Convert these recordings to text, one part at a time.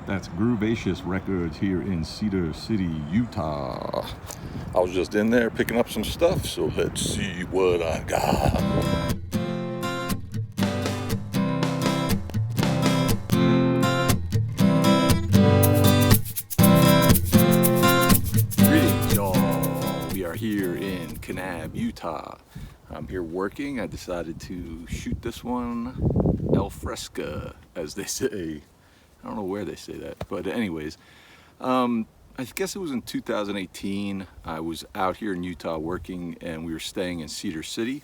That's Groovacious Records here in Cedar City, Utah. I was just in there picking up some stuff, so let's see what I got. Greetings, y'all. We are here in Kanab, Utah. I'm here working. I decided to shoot this one al fresco, as they say. I don't know where they say that, but anyways, I guess it was in 2018. I was out here in Utah working, and we were staying in Cedar City,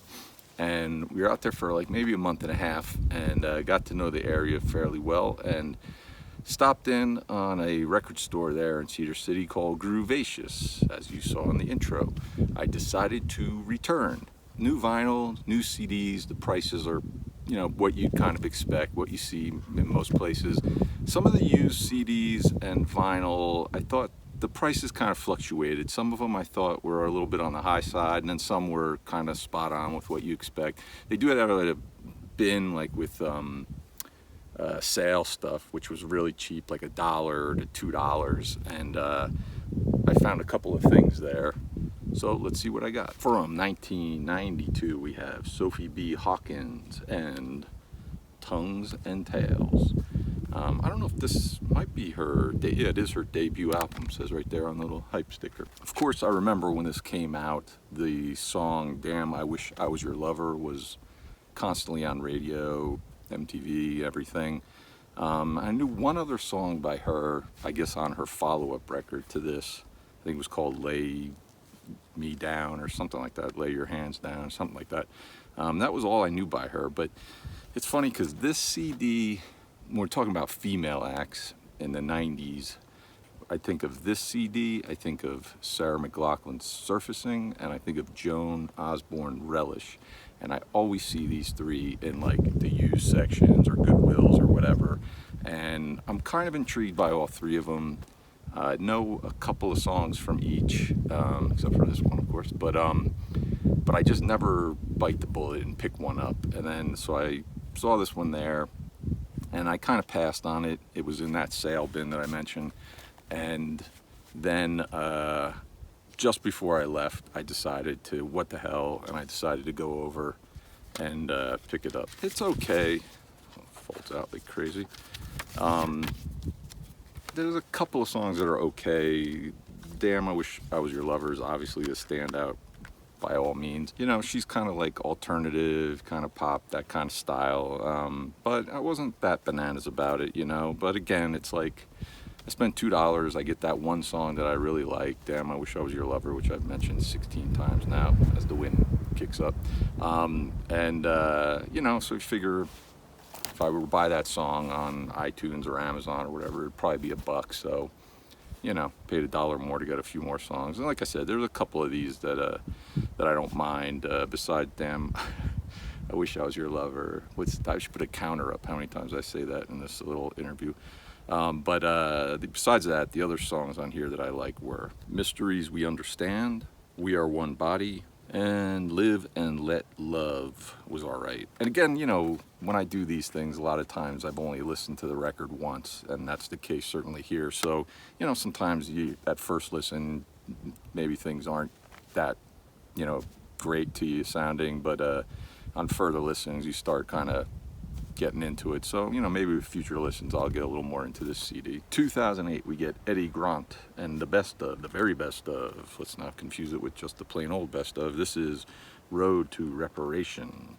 and we were out there for like maybe a month and a half, and got to know the area fairly well, and stopped in on a record store there in Cedar City called Groovacious, as you saw in the intro. I decided to return. New vinyl, new CDs, the prices are, you know, what you'd kind of expect, what you see in most places. Some of the used CDs and vinyl, I thought the prices kind of fluctuated. Some of them I thought were a little bit on the high side, and then some were kind of spot on with what you expect. They do it out of a bin, like with sale stuff, which was really cheap, like $1 to $2, and I found a couple of things there. So let's see what I got. From 1992, we have Sophie B. Hawkins and Tongues and Tails. I don't know if this might be her, yeah, it is her debut album, says right there on the little hype sticker. Of course, I remember when this came out, the song Damn, I Wish I Was Your Lover was constantly on radio, MTV, everything. I knew one other song by her, I guess on her follow-up record to this. I think it was called Lay Me Down or something like that, Lay Your Hands Down, something like that. That was all I knew by her, but it's funny because this CD, when we're talking about female acts in the 90s, I think of this CD, I think of Sarah McLachlan's Surfacing, and I think of Joan Osborne Relish. And I always see these three in like the used sections or Goodwills or whatever. And I'm kind of intrigued by all three of them. I know a couple of songs from each, except for this one, of course. But I just never bite the bullet and pick one up. And then so I saw this one there, and I kind of passed on it. It was in that sale bin that I mentioned. And then just before I left, I decided to, what the hell, and I decided to go over and pick it up. It's okay. It folds out like crazy. There's a couple of songs that are okay. Damn, I Wish I Was Your Lover is obviously the standout by all means. You know, she's kind of like alternative, kind of pop, that kind of style. But I wasn't that bananas about it, you know. But again, it's like, I spent $2, I get that one song that I really like, Damn, I Wish I Was Your Lover, which I've mentioned 16 times now as the wind kicks up. You know, so you figure if I were to buy that song on iTunes or Amazon or whatever, it'd probably be $1. So, you know, paid $1 more to get a few more songs. And like I said, there's a couple of these that I don't mind. Besides Damn, I Wish I Was Your Lover. I should put a counter up how many times I say that in this little interview. Besides that, the other songs on here that I like were Mysteries We Understand, We Are One Body, and Live and Let Love was all right. And again, you know, when I do these things, a lot of times I've only listened to the record once, and that's the case certainly here. So, you know, sometimes at first listen, maybe things aren't that, you know, great to you sounding, but on further listens, you start kind of getting into it. So, you know, maybe with future listens, I'll get a little more into this CD. 2008, we get Eddie Grant and the best of, the very best of. Let's not confuse it with just the plain old best of. This is Road to Reparation.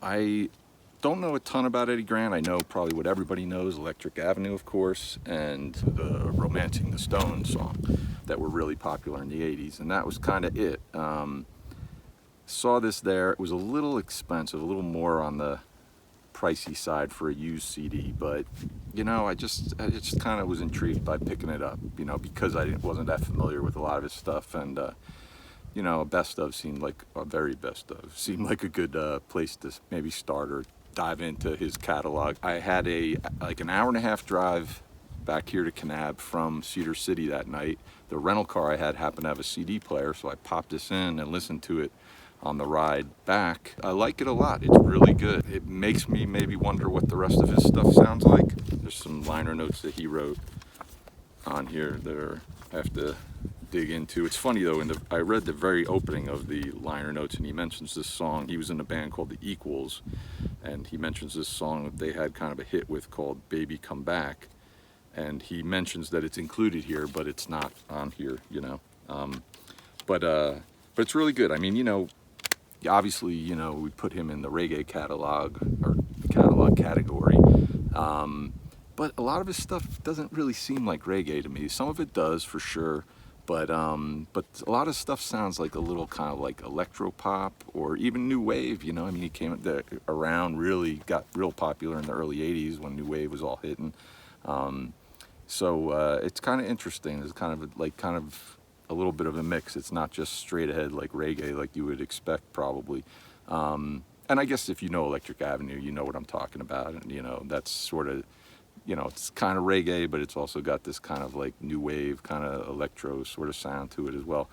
I don't know a ton about Eddie Grant. I know probably what everybody knows, Electric Avenue, of course, and the Romancing the Stones song that were really popular in the 80s, and that was kind of it. Saw this there. It was a little expensive, a little more on the pricey side for a used CD, but you know, I just kind of was intrigued by picking it up, you know, because I wasn't that familiar with a lot of his stuff, and you know, a best of seemed like a very best of seemed like a good place to maybe start or dive into his catalog. I had like an hour and a half drive back here to Kanab from Cedar City that night. The rental car I had happened to have a CD player, so I popped this in and listened to it on the ride back. I like it a lot. It's really good. It makes me maybe wonder what the rest of his stuff sounds like. There's some liner notes that he wrote on here that I have to dig into. It's funny though, I read the very opening of the liner notes, and he mentions this song. He was in a band called the Equals, and he mentions this song that they had kind of a hit with called Baby Come Back, and he mentions that it's included here, but it's not on here, you know. But it's really good. I mean, you know, obviously, you know, we put him in the reggae catalog, or the catalog category, but a lot of his stuff doesn't really seem like reggae to me. Some of it does, for sure, but a lot of stuff sounds like a little kind of like electro pop or even new wave, you know. I mean, he came around, really got real popular in the early 80s when new wave was all hitting. So it's kind of interesting. It's kind of a little bit of a mix. It's not just straight ahead like reggae like you would expect probably. And I guess if you know Electric Avenue, you know what I'm talking about. And you know, that's sort of, you know, it's kind of reggae, but it's also got this kind of like new wave, kind of electro sort of sound to it as well.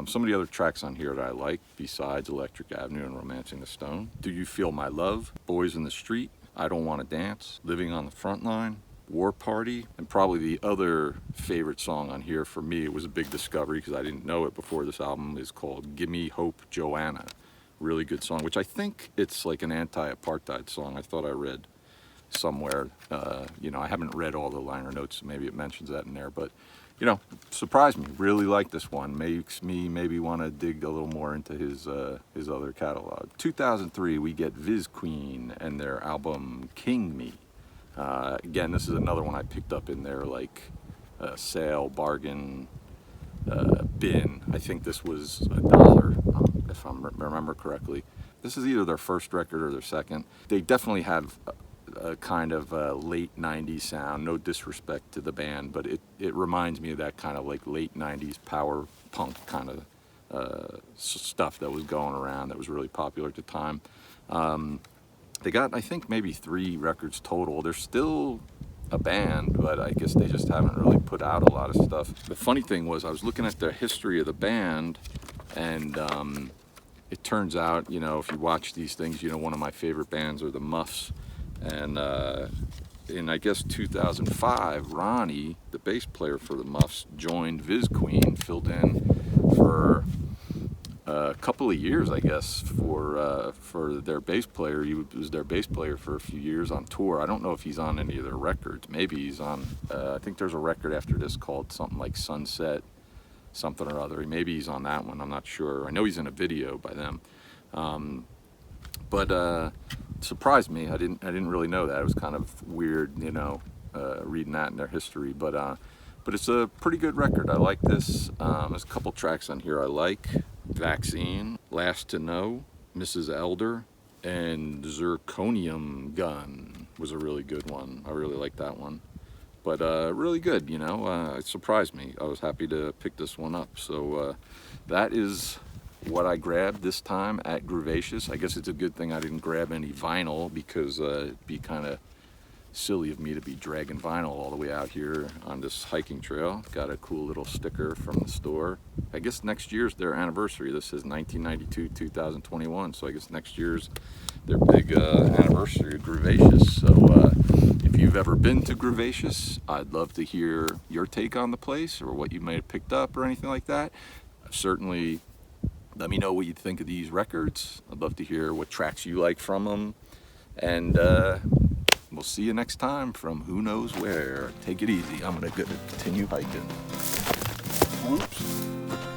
Some of the other tracks on here that I like, besides Electric Avenue and Romancing the Stone: Do You Feel My Love, Boys in the Street, I Don't Want to Dance, Living on the Front Line, War Party, and probably the other favorite song on here for me, it was a big discovery because I didn't know it before this album, is called Gimme Hope Joanna. Really good song, which I think it's like an anti-apartheid song. I thought I read somewhere, you know, I haven't read all the liner notes, so maybe it mentions that in there, but you know, surprised me. Really like this one. Makes me maybe want to dig a little more into his other catalog. 2003, we get Viz Queen and their album King Me. Again, this is another one I picked up in their like sale bargain bin. I think this was $1, if I remember correctly. This is either their first record or their second. They definitely have a kind of late 90s sound. No disrespect to the band, but it reminds me of that kind of like late 90s power punk kind of stuff that was going around, that was really popular at the time. They got, I think, maybe 3 records total. They're still a band, but I guess they just haven't really put out a lot of stuff. The funny thing was, I was looking at the history of the band, and it turns out, you know, if you watch these things, you know, one of my favorite bands are the Muffs. And in, I guess, 2005, Ronnie, the bass player for the Muffs, joined Viz Queen, filled in for a couple of years, I guess, for their bass player. He was their bass player for a few years on tour. I don't know if he's on any of their records. Maybe he's on, I think there's a record after this called something like Sunset, something or other. Maybe he's on that one, I'm not sure. I know he's in a video by them. But surprised me. I didn't really know that. It was kind of weird, you know, reading that in their history. But it's a pretty good record. I like this. There's a couple tracks on here I like. Vaccine, Last to Know, Mrs. Elder, and Zirconium Gun was a really good one. I really like that one. But really good, you know. It surprised me. I was happy to pick this one up. So that is what I grabbed this time at Groovacious. I guess it's a good thing I didn't grab any vinyl, because it'd be kind of silly of me to be dragging vinyl all the way out here on this hiking trail. Got a cool little sticker from the store. I guess next year's their anniversary. This is 1992-2021, so I guess next year's their big anniversary of Groovacious. So if you've ever been to Groovacious, I'd love to hear your take on the place, or what you may have picked up or anything like that. Certainly let me know what you think of these records. I'd love to hear what tracks you like from them. And we'll see you next time from who knows where. Take it easy. I'm going to continue hiking. Whoops.